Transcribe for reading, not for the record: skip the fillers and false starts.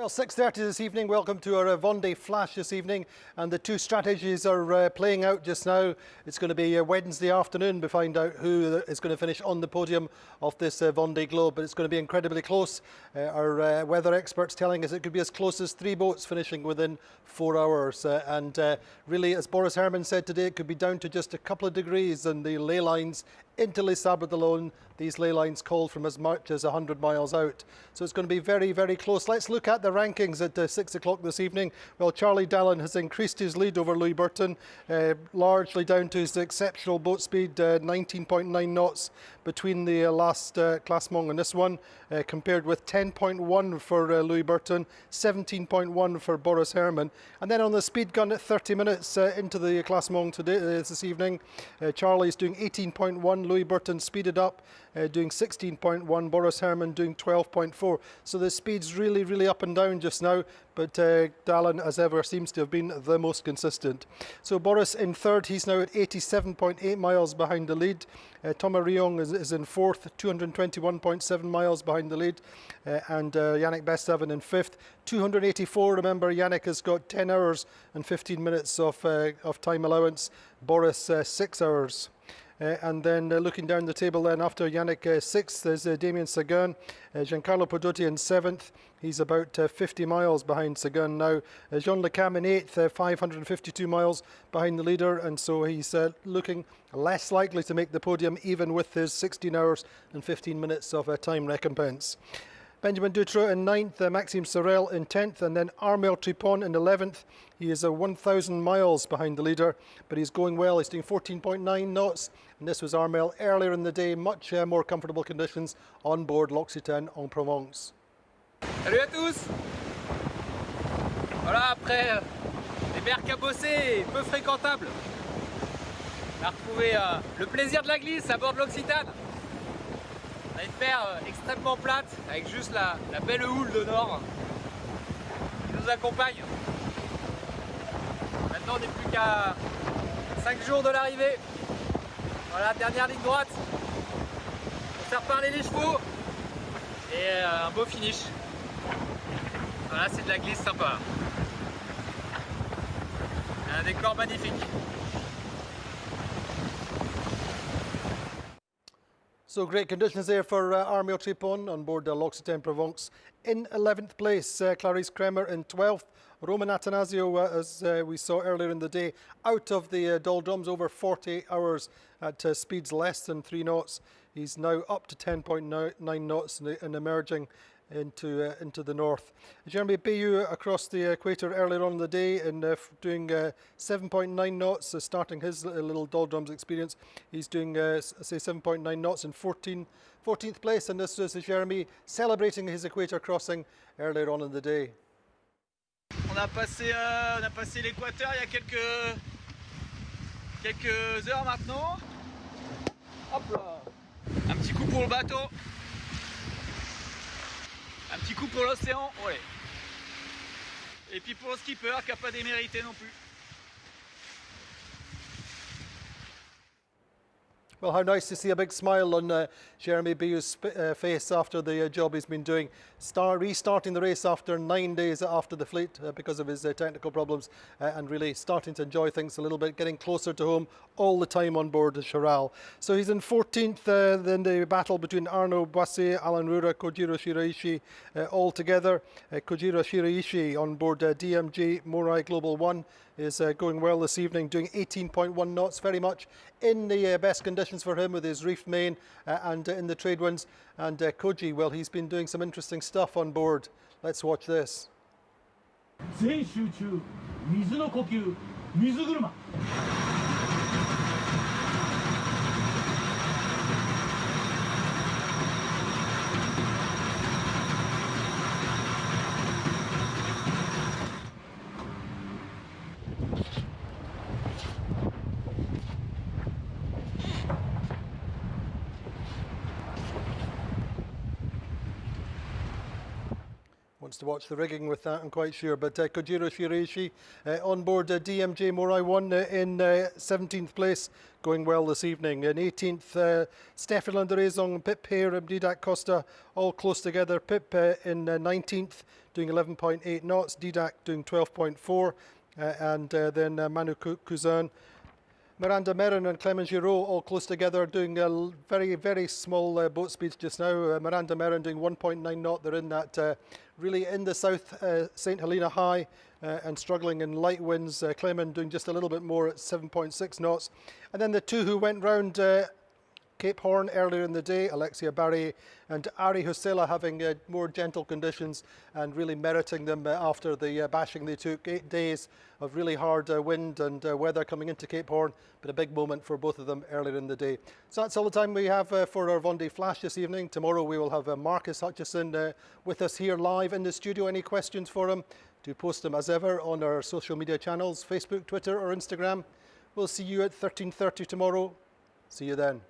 Well, 6:30 this evening. Welcome to our Vendée Flash this evening, and the two strategies are playing out just now. It's going to be Wednesday afternoon to find out who is going to finish on the podium of this Vendée Globe, but it's going to be incredibly close. Our weather experts telling us it could be as close as 3 boats finishing within 4 hours, and really, as Boris Herrmann said today, it could be down to just a couple of degrees and the ley lines into Les Sables d'Olonne. These ley lines called from as much as 100 miles out. So it's going to be very, very close. Let's look at the rankings at 6 o'clock this evening. Well, Charlie Dallin has increased his lead over Louis Burton, largely down to his exceptional boat speed, 19.9 knots between the last classement and this one, compared with 10.1 for Louis Burton, 17.1 for Boris Herrmann. And then on the speed gun at 30 minutes into the classement today, this evening, Charlie's doing 18.1, Louis Burton speeded up, doing 16.1, Boris Herrmann doing 12.4. So the speed's really, really up and down just now, but Dallin, as ever, seems to have been the most consistent. So Boris in third, he's now at 87.8 miles behind the lead. Thomas Riong is in fourth, 221.7 miles behind the lead. And Yannick Bestaven in fifth, 284. Remember, Yannick has got 10 hours and 15 minutes of time allowance. Boris, 6 hours. And then looking down the table then after Yannick sixth is Damien Sagan, Giancarlo Podotti in seventh. He's about 50 miles behind Sagan now. Jean Le Cam in eighth, 552 miles behind the leader, and so he's looking less likely to make the podium even with his 16 hours and 15 minutes of time recompense. Benjamin Dutroux in 9th, Maxime Sorel in 10th, and then Armel Tripon in 11th. He is 1,000 miles behind the leader, but he's going well. He's doing 14.9 knots, and this was Armel earlier in the day. Much more comfortable conditions on board l'Occitane en Provence. Salut à tous! Voilà, après des mers cabossées et peu fréquentables, on a retrouvé le plaisir de la glisse à bord de l'Occitane. On a une mer extrêmement plate avec juste la belle houle de nord qui nous accompagne. Maintenant on n'est plus qu'à 5 jours de l'arrivée. Voilà, dernière ligne droite pour faire parler les chevaux et un beau finish. Voilà, c'est de la glisse sympa. Un décor magnifique. So great conditions there for Armel Tripon on board l'Occitane Provence. In 11th place, Clarisse Kremer in 12th. Roman Atanasio, as we saw earlier in the day, out of the doldrums over 48 hours at speeds less than 3 knots. He's now up to 10.9 knots and emerging into the north. Jeremy Bayou across the equator earlier on in the day and doing 7.9 knots, starting his little doldrums experience. He's doing, say, 7.9 knots in 14th place, and this is Jeremy celebrating his equator crossing earlier on in the day. On a passé l'équateur il y a quelques heures maintenant. Hop là. Un petit coup pour le bateau. Un petit coup pour l'océan, ouais. Et puis pour le skipper qui n'a pas démérité non plus. Well, how nice to see a big smile on Jeremy Bayou's face after the job he's been doing. Restarting the race after 9 days after the fleet because of his technical problems and really starting to enjoy things a little bit, getting closer to home all the time on board the Charal. So he's in 14th, then the battle between Arnaud Boisset, Alan Rura, Kojiro Shiraishi all together. Kojiro Shiraishi on board DMG Morai Global 1 is going well this evening, doing 18.1 knots, very much in the best conditions for him with his reefed main and in the trade winds. And Koji, well, he's been doing some interesting stuff on board. Let's watch this. 全集中、水の呼吸、水車。wants to watch the rigging with that, I'm quite sure. But Kojiro Shiraishi on board DMJ Morai 1 in 17th place, going well this evening. In 18th, Stefan Landerezong, Pip Hare and Didac Costa, all close together. Pip in 19th, doing 11.8 knots, Didac doing 12.4, and then Manu Kuzan. Miranda Merrin and Clement Giraud all close together, doing very, very small boat speeds just now. Miranda Merrin doing 1.9 knot. They're in that really in the south St Helena high and struggling in light winds. Clement doing just a little bit more at 7.6 knots. And then the two who went round Cape Horn earlier in the day, Alexia Barry and Ari Husela, having more gentle conditions and really meriting them after the bashing they took. 8 days of really hard wind and weather coming into Cape Horn, but a big moment for both of them earlier in the day. So that's all the time we have for our Vendée Flash this evening. Tomorrow we will have Marcus Hutchison with us here live in the studio. Any questions for him? Do post them as ever on our social media channels, Facebook, Twitter or Instagram. We'll see you at 13:30 tomorrow. See you then.